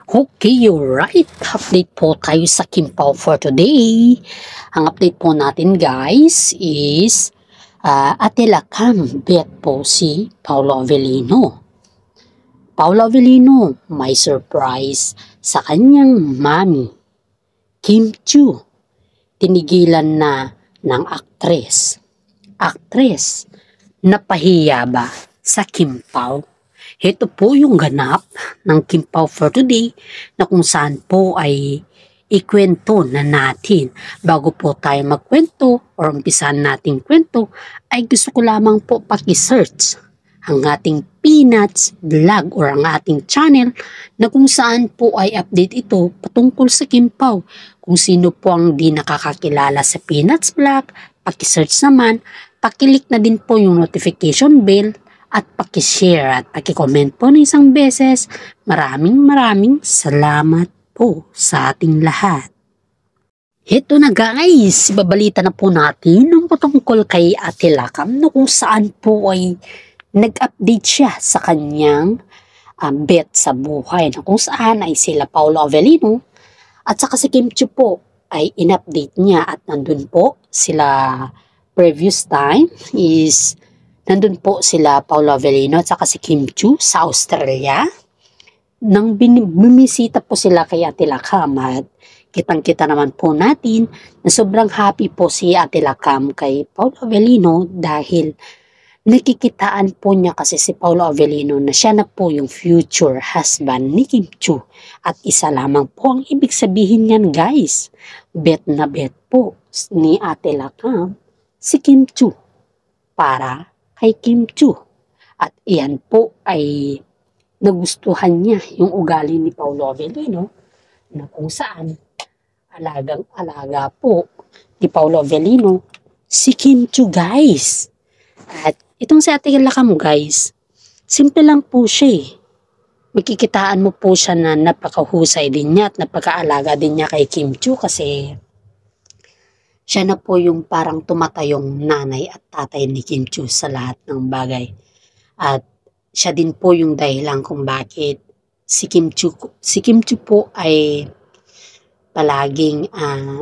Okay, you're right. Update po tayo sa Kim Pao for today. Ang update po natin guys is Ate Lakam bet po si Paolo Avellino. Paolo Avellino may surprise sa kanyang mami, Kim Chiu. Tinigilan na ng aktres. Aktres, napahiya ba sa Kim Pao? Ito po yung ganap ng Kim Pao for today na kung saan po ay ikwento na natin. Bago po tayo magkwento or umpisan nating kwento, ay gusto ko lamang po paki-search ang ating Peanuts vlog or ang ating channel na kung saan po ay update ito patungkol sa Kim Pao. Kung sino po ang di nakakakilala sa Peanuts vlog, paki-search naman, pakilik na din po yung notification bell at paki-share at paki-comment po ng isang beses. Maraming salamat po sa ating lahat. Ito na guys, babalita na po natin ang patungkol kay Ate Lakam na kung saan po ay nag-update siya sa kanyang bet sa buhay na kung saan ay sila Paolo Avellino at saka si Kim Chiu po ay in-update niya at nandun po sila previous time is nandun po sila Paolo Avellino at saka si Kim Chiu sa Australia. Nang bumisita po sila kay Ate Lakam at kitang-kita naman po natin na sobrang happy po si Ate Lakam kay Paolo Avellino dahil nakikitaan po niya kasi si Paolo Avellino na siya na po yung future husband ni Kim Chiu. At isa lamang po ang ibig sabihin niyan guys, bet na bet po ni Ate Lakam si Kim Chiu para kay Kim Chiu. At iyan po ay nagustuhan niya yung ugali ni Paolo Avellino na kung saan alagang-alaga po ni Paolo Avellino si Kim Chiu guys. At itong si Ate Lakam guys, simple lang po siya eh. Makikitaan mo po siya na napakahusay din niya at napakaalaga din niya kay Kim Chiu kasi siya na po yung parang tumatayong nanay at tatay ni Kim Chiu sa lahat ng bagay. At siya din po yung dahilan kung bakit si Kim Chiu po ay palaging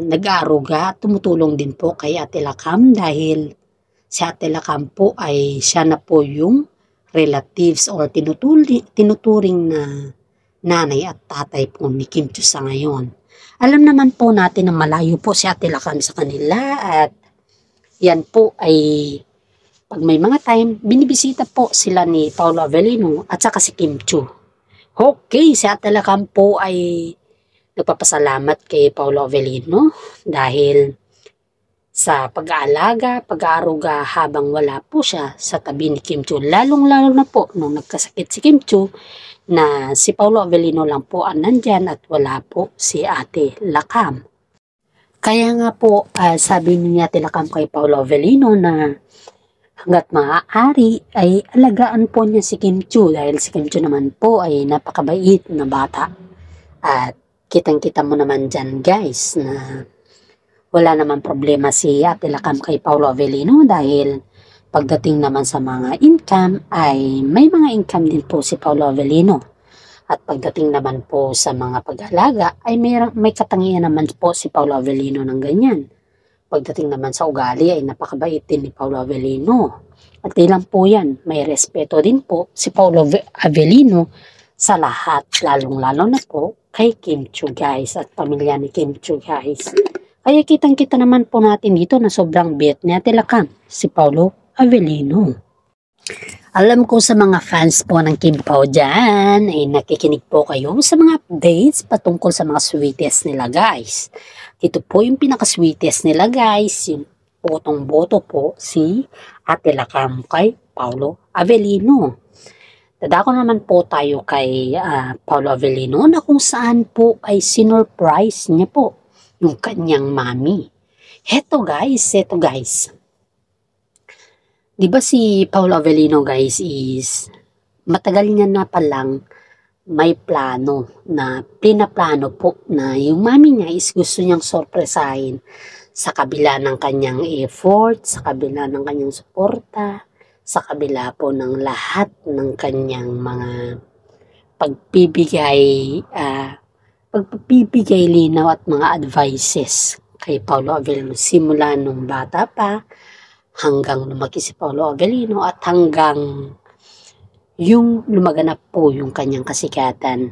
nag-aaruga at tumutulong din po kay Ate Lakam dahil si Ate Lakam po ay siya na po yung relatives or tinuturing na nanay at tatay po ni Kim Chiu sa ngayon. Alam naman po natin na malayo po si Ate Lakam sa kanila at yan po ay pag may mga time, binibisita po sila ni Paolo Avellino at saka si Kim Chiu. Okay, si Ate Lakam po ay nagpapasalamat kay Paolo Avellino dahil sa pag-aalaga, pag-aaruga habang wala po siya sa tabi ni Kim Chiu. Lalong-lalo na po nung nagkasakit si Kim Chiu na si Paolo Avellino lang po ang nandyan at wala po si Ate Lakam. Kaya nga po sabi ni Ate Lakam kay Paolo Avellino na hanggat maaari ay alagaan po niya si Kim Chiu dahil si Kim Chiu naman po ay napakabait na bata. At kitang-kita mo naman dyan guys na wala naman problema si Ate Lakam kay Paolo Avellino dahil pagdating naman sa mga income ay may mga income din po si Paolo Avellino. At pagdating naman po sa mga pag-alaga ay may katangian naman po si Paolo Avellino ng ganyan. Pagdating naman sa ugali ay napakabait din ni Paolo Avellino. At ilang po yan, may respeto din po si Paolo Avellino sa lahat, lalong-lalo na po kay Kim Chiu guys at pamilya ni Kim Chiu guys. Kaya kitang-kita naman po natin dito na sobrang bet ni Ate Lakam si Paolo Avellino. Alam ko sa mga fans po ng Kim Pao dyan ay nakikinig po kayo sa mga updates patungkol sa mga sweetest nila guys. Ito po yung pinaka-sweetest nila guys, yung botong-boto po si Ate Lakam kay Paolo Avellino. Dadako naman po tayo kay Paolo Avellino na kung saan po ay sinurprise niya po yung kanyang mami. Heto guys. Diba si Paolo Avellino guys is matagal niya na palang may plano na pinaplano po na yung mami niya is gusto niyang sorpresahin sa kabila ng kanyang effort, sa kabila ng kanyang suporta, sa kabila po ng lahat ng kanyang mga pagpipigay linaw at mga advices kay Paolo Avellino simula nung bata pa hanggang lumaki si Paolo Avellino at hanggang yung lumaganap po yung kanyang kasikatan.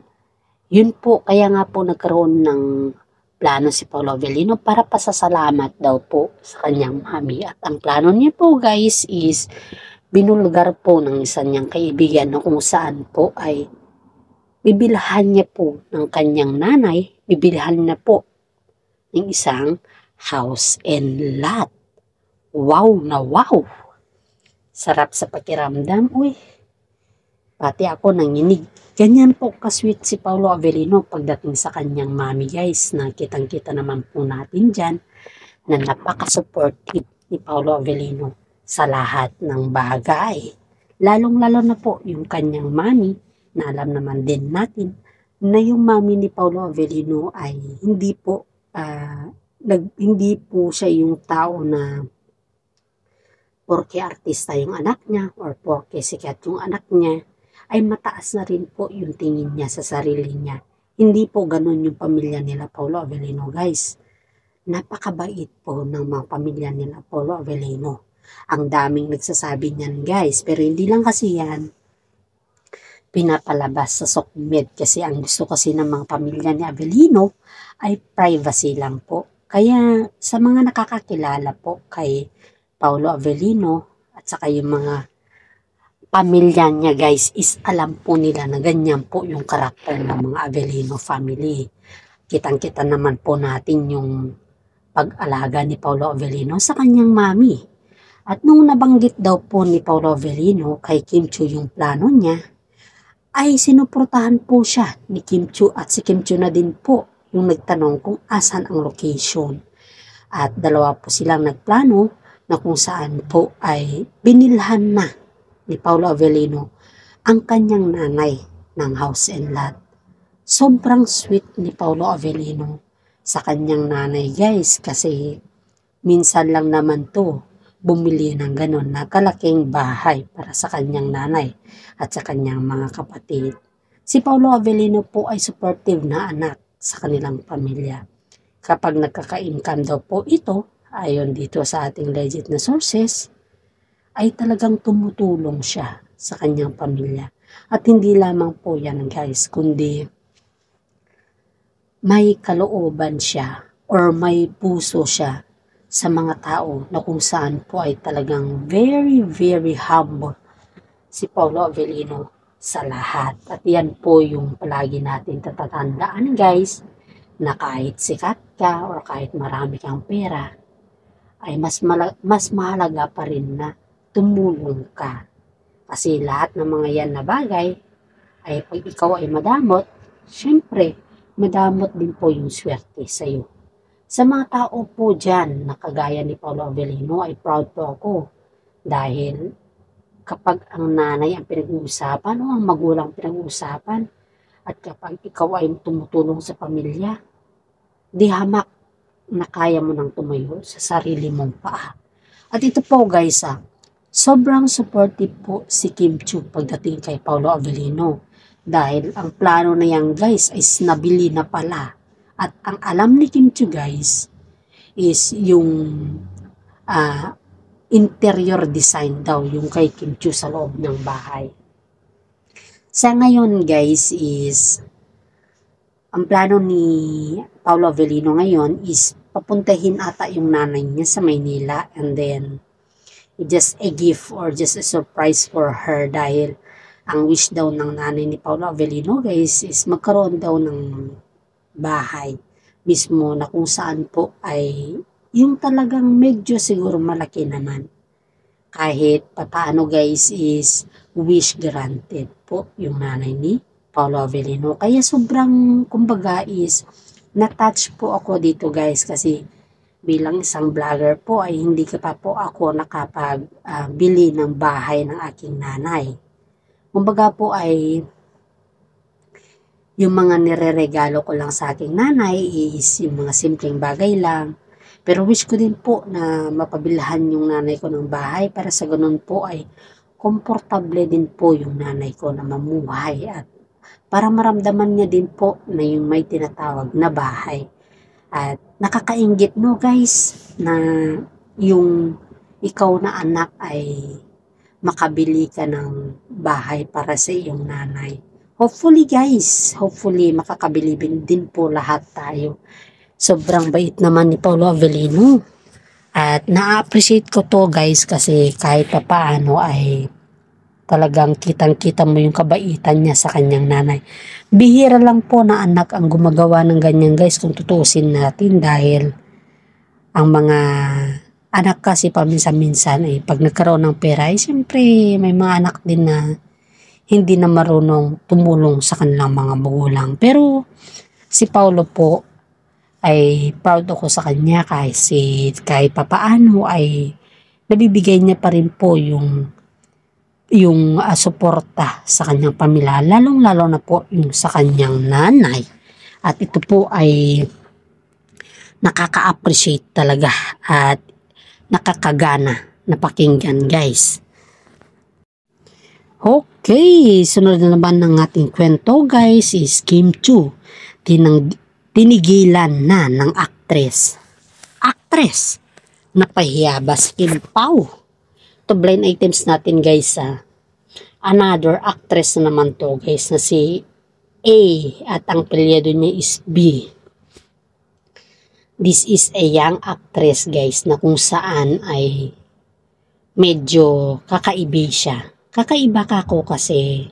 Yun po, kaya nga po nagkaroon ng plano si Paolo Avellino para pasasalamat daw po sa kanyang mami. At ang plano niya po guys is binulgar po ng isa niyang kaibigan na kung saan po ay bibilhan niya po ng kanyang nanay, bibilhan na po ng isang house and lot. Wow na wow! Sarap sa pakiramdam, uy. Pati ako nanginig. Ganyan po kasweet si Paolo Avellino pagdating sa kanyang mami guys. Nakitang-kita naman po natin dyan na napaka-supportive ni Paolo Avellino sa lahat ng bagay. Lalong-lalo na po yung kanyang mami na alam naman din natin na yung mami ni Paolo Avellino ay hindi po siya yung tao na porke artista yung anak niya or porke sikat yung anak niya ay mataas na rin po yung tingin niya sa sarili niya. Hindi po ganun yung pamilya nila Paolo Avellino guys. Napakabait po ng mga pamilya nila Paolo Avellino. Ang daming nagsasabi niyan guys, pero hindi lang kasi yan pinapalabas sa SOCMED kasi ang gusto kasi ng mga pamilya ni Avellino ay privacy lang po. Kaya sa mga nakakakilala po kay Paolo Avellino at saka yung mga pamilya niya guys is alam po nila na ganyan po yung karakter ng mga Avellino family. Kitang-kita naman po natin yung pag-alaga ni Paolo Avellino sa kanyang mami. At nung nabanggit daw po ni Paolo Avellino kay Kim Chiu yung plano niya, ay sinuportahan po siya ni Kim Chiu at si Kim Chiu na din po yung nagtanong kung asan ang location. At dalawa po silang nagplano na kung saan po ay binilhan na ni Paolo Avellino ang kanyang nanay ng house and lot. Sobrang sweet ni Paolo Avellino sa kanyang nanay guys kasi minsan lang naman to bumili ng ganon na kalaking bahay para sa kanyang nanay at sa kanyang mga kapatid. Si Paolo Avellino po ay supportive na anak sa kanilang pamilya. Kapag nagkaka-income daw po ito, ayon dito sa ating legit na sources, ay talagang tumutulong siya sa kanyang pamilya. At hindi lamang po yan guys, kundi may kalooban siya or may puso siya sa mga tao na kung saan po ay talagang very, very humble si Paolo Avellino sa lahat. At yan po yung palagi natin tatatandaan guys, na kahit sikat ka or kahit marami kang pera, ay mas mahalaga pa rin na tumulong ka. Kasi lahat ng mga yan na bagay, ay pag ikaw ay madamot, syempre, madamot din po yung swerte sa iyo. Sa mga tao po dyan na kagaya ni Paolo Avellino ay proud po ako. Dahil kapag ang nanay ang pinag-uusapan o ang magulang pinag-uusapan, at kapag ikaw ay tumutulong sa pamilya, di hamak na kaya mo nang tumayo sa sarili mong paa. At ito po guys, sobrang supportive po si Kim Chiu pagdating kay Paolo Avellino. Dahil ang plano na yan guys is nabili na pala. At ang alam ni Kim Chiu guys is yung interior design daw yung kay Kim Chiu sa loob ng bahay. Sa ngayon guys is ang plano ni Paolo Avellino ngayon is papuntahin ata yung nanay niya sa Maynila and then just a gift or just a surprise for her dahil ang wish daw ng nanay ni Paolo Avellino guys is magkaroon daw ng bahay mismo na kung saan po ay yung talagang medyo siguro malaki naman. Kahit papaano guys is wish granted po yung nanay ni Paolo Avellino. Kaya sobrang kumbaga is na-touch po ako dito guys kasi bilang isang vlogger po ay hindi pa po ako nakapag-bili ng bahay ng aking nanay. Kumbaga po ay yung mga nireregalo ko lang sa aking nanay is yung mga simpleng bagay lang. Pero wish ko din po na mapabilhan yung nanay ko ng bahay para sa ganun po ay komportable din po yung nanay ko na mamuhay at para maramdaman niya din po na yung may tinatawag na bahay. At nakakainggit no guys na yung ikaw na anak ay makabili ka ng bahay para sa iyong nanay. Hopefully guys, hopefully makakabili din po lahat tayo. Sobrang bait naman ni Paolo Avellino. At na-appreciate ko to guys kasi kahit pa paano ay talagang kitang-kita mo yung kabaitan niya sa kanyang nanay. Bihira lang po na anak ang gumagawa ng ganyan guys kung tutuusin natin dahil ang mga anak kasi paminsan-minsan ay pag nagkaroon ng pera ay siyempre may mga anak din na hindi na marunong tumulong sa kanilang mga magulang. Pero si Paolo po ay proud ako sa kanya kasi kahit papaano ay nabibigay niya pa rin po yung suporta sa kanyang pamilya, lalong-lalo na po yung sa kanyang nanay. At ito po ay nakaka-appreciate talaga at nakakagana na pakinggan guys. Okay, sunod na naman ng ating kwento guys is Kim Chiu, tinigilan na ng aktres. Aktres, napahiya ba si Kim Pao? To blind items natin guys another actress na naman to guys na si A at ang apelyido niya is B. This is a young actress guys na kung saan ay medyo kakaiba siya. Kakaiba ka ko kasi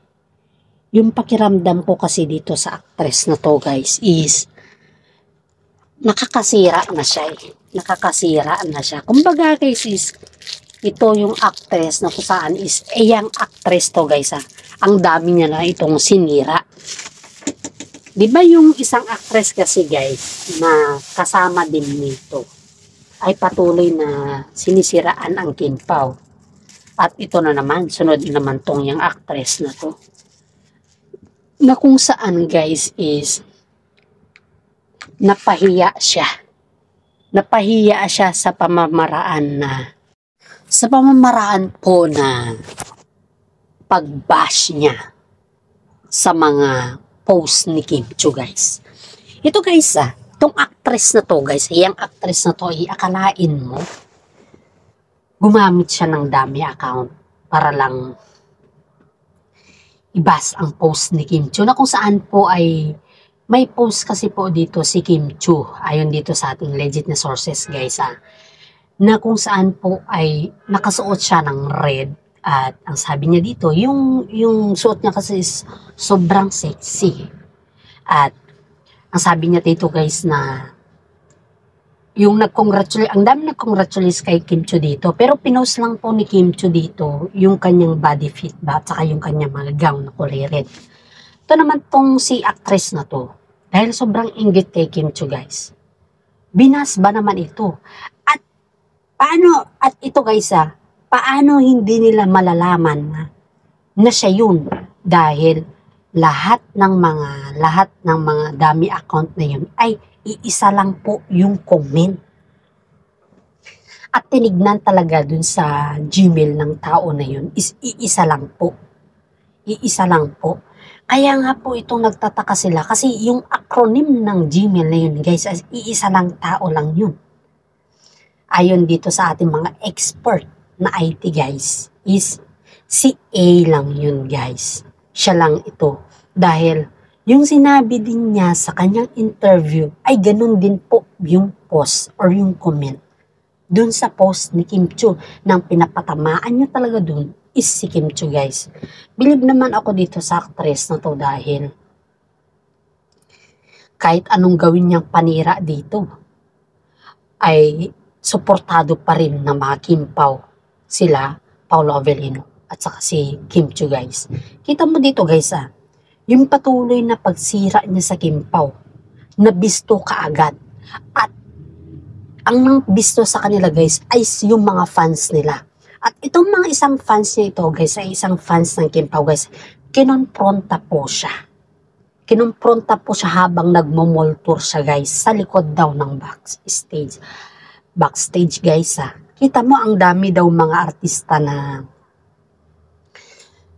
yung pakiramdam ko kasi dito sa actress na to guys is nakakasira na siya nakakasira na siya. Kumbaga guys is ito yung actress na kung saan is young actress to guys ang dami niya na itong sinira. Diba yung isang actress kasi guys na kasama din nito ay patuloy na sinisiraan ang Kim Pao. At ito na naman, sunod naman tong yung actress na to. Na kung saan guys is napahiya siya. Napahiya siya sa pamamaraan po na pag-bash niya sa mga post ni Kim Chiu guys. Ito guys itong actress na to guys, yung actress na to, akalain mo, gumamit siya ng dami account para lang i-bash ang post ni Kim Chiu na kung saan po ay may post kasi po dito si Kim Chiu, ayon dito sa ating legit na sources guys na kung saan po ay nakasuot siya ng red at ang sabi niya dito, yung suot niya kasi is sobrang sexy. At ang sabi niya dito guys na yung ang dami nag-congratulate kay Kim Chiu dito, pero pinost lang po ni Kim Chiu dito yung kanyang body fit ba at saka yung kanyang mga gown na kulay red. Ito naman tong si actress na to, dahil sobrang inggit kay Kim Chiu guys, binas ba naman ito. At ito guys paano hindi nila malalaman na siya yun dahil lahat ng mga dami account na yun ay iisa lang po yung comment. At tinignan talaga dun sa Gmail ng tao na yun is iisa lang po. Iisa lang po. Kaya nga po itong nagtataka sila kasi yung acronym ng Gmail na yun guys is iisa lang tao lang yun. Ayon dito sa ating mga expert na IT guys, is si A lang yun guys. Siya lang ito. Dahil yung sinabi din niya sa kanyang interview ay ganun din po yung post or yung comment. Dun sa post ni Kim Chiu, nang pinapatamaan niya talaga dun is si Kim Chiu guys. Believe naman ako dito sa actress na to dahil kahit anong gawin niyang panira dito ay suportado pa rin ng mga Kim Pao, sila Paolo Avellino at saka si Kim Chiu guys. Kita mo dito guys yung patuloy na pagsira niya sa Kim Pao, nabisto kaagad. At ang bisto sa kanila guys ay yung mga fans nila. At itong mga isang fans niya ito guys ay isang fans ng Kim Pao guys, kinonfronta po siya. Kinonfronta po siya habang nagmo-mall tour siya guys sa likod daw ng backstage guys Kita mo ang dami daw mga artista na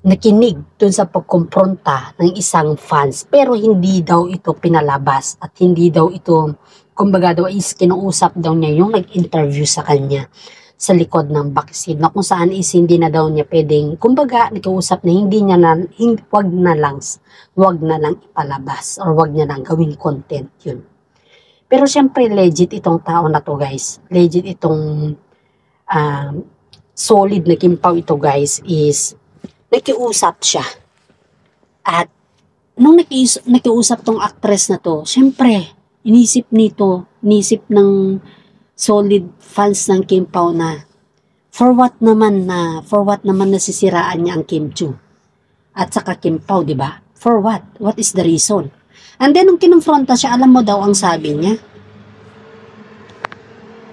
nakinig dun sa pagkumpronta ng isang fans, pero hindi daw ito pinalabas at hindi daw ito, kumbaga daw is kinuusap daw niya yung nag-interview sa kanya sa likod ng backseat, na kung saan is hindi na daw niya pwedeng, kumbaga nakiusap na hindi niya na, wag na lang ipalabas or wag niya lang gawing content yun. Pero syempre legit itong tao na to guys, legit itong solid na Kim Pao ito guys, is nakiusap siya. At nung nakiusap tong actress na to, syempre inisip ng solid fans ng Kim Pao na for what naman nasisiraan niya ang Kim Chiu at saka Kim Pao, di ba? For what? What is the reason? And then nung kinonfronta siya, alam mo daw ang sabi niya?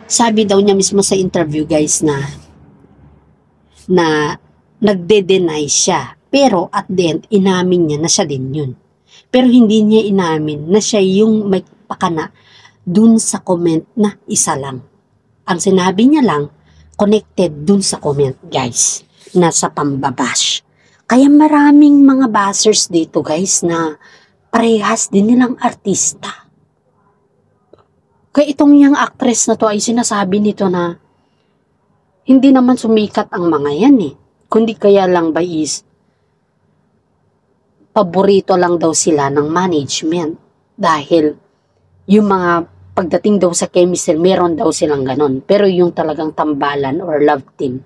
Sabi daw niya mismo sa interview guys na nagde-deny siya. Pero at the end, inamin niya na siya din yun. Pero hindi niya inamin na siya yung may pakana dun sa comment na isa lang. Ang sinabi niya lang, connected dun sa comment guys, na sa pambabash. Kaya maraming mga bashers dito guys na parehas din nilang artista. Kaya itong yung actress na to ay sinasabi nito na hindi naman sumikat ang mga yan eh. Kundi kaya lang ba is paborito lang daw sila ng management. Dahil yung mga pagdating daw sa chemistry, meron daw silang ganon. Pero yung talagang tambalan or love team,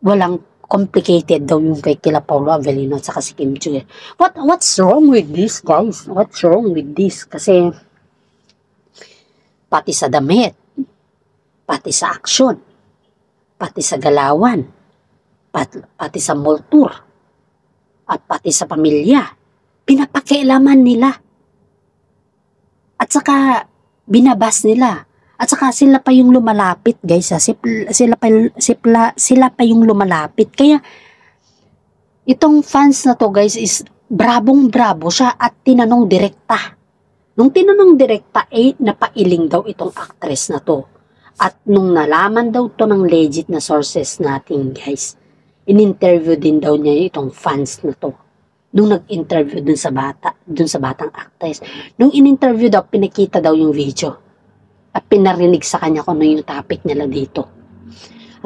walang complicated daw yung kay kila Paolo Avellino at saka si Kim Chiu. What's wrong with this guys? What's wrong with this? Kasi pati sa damit, pati sa action, pati sa galawan, pati sa mall tour, at pati sa pamilya, pinapakialaman nila. At saka binabas nila. At saka sila pa yung lumalapit guys. Sila pa yung lumalapit. Kaya itong fans na to guys is brabong-brabo siya at tinanong direkta. Nung tinanong direkta napailing daw itong actress na to. At nung nalaman daw to ng legit na sources natin guys, in-interview din daw niya itong fans na to. Nung nag-interview dun sa batang actress. Nung in-interview daw, pinakita daw yung video. At pinarinig sa kanya kung ano yung topic nila dito.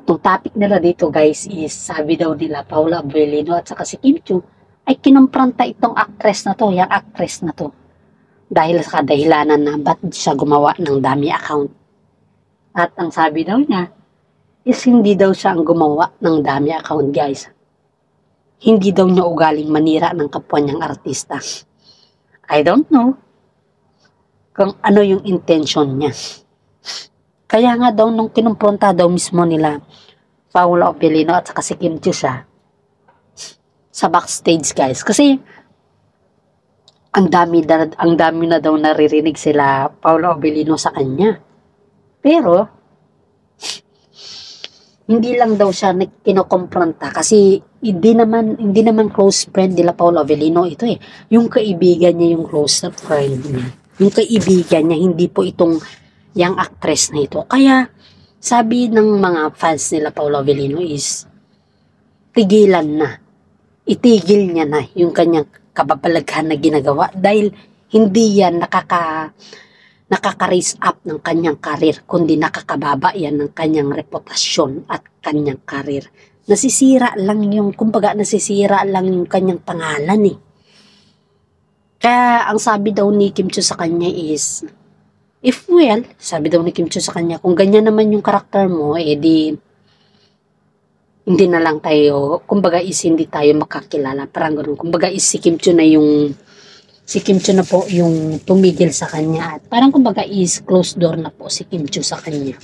At yung topic nila dito guys is, sabi daw nila, Paolo Avellino at saka si Kim Chiu, ay kinumpranta itong actress na to, yung actress na to. Dahil sa kadahilanan na ba't siya gumawa ng dummy account. At ang sabi daw niya, is hindi daw siya ang gumawa ng dummy account guys. Hindi daw niya ugaling manira ng kapwa niyang artista. I don't know kung ano yung intention niya. Kaya nga daw nung kinumpronta daw mismo nila Paolo Avellino at saka si Kim Chiu siya sa backstage guys. Kasi ang dami na daw naririnig sila Paolo Avellino sa kanya. Pero hindi lang daw siya kinokompronta kasi hindi naman close friend nila Paolo Avellino ito eh. Yung kaibigan niya yung close friend niya. Yung kaibigan niya, hindi po itong yung actress na ito. Kaya sabi ng mga fans nila Paolo Avellino is tigilan na. Itigil niya na yung kanyang kababalaghan na ginagawa dahil hindi yan nakaka-raise up ng kanyang karir, kundi nakakababa yan ng kanyang reputasyon at kanyang karir. Nasisira lang yung kanyang pangalan eh. Kaya ang sabi daw ni Kim Chiu sa kanya is, sabi daw ni Kim Chiu sa kanya, kung ganyan naman yung karakter mo, di hindi na lang tayo, kumbaga is hindi tayo makakilala. Parang ganoon. Kumbaga is si Kim Chiu na po yung tumigil sa kanya. At parang kumbaga is closed door na po si Kim Chiu sa kanya.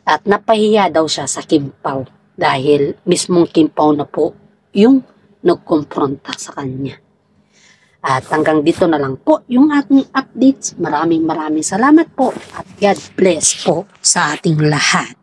At napahiya daw siya sa Kim Pao. Dahil mismong Kim Pao na po yung nagkumpronta sa kanya. At hanggang dito na lang po yung ating updates. Maraming salamat po. At God bless po sa ating lahat.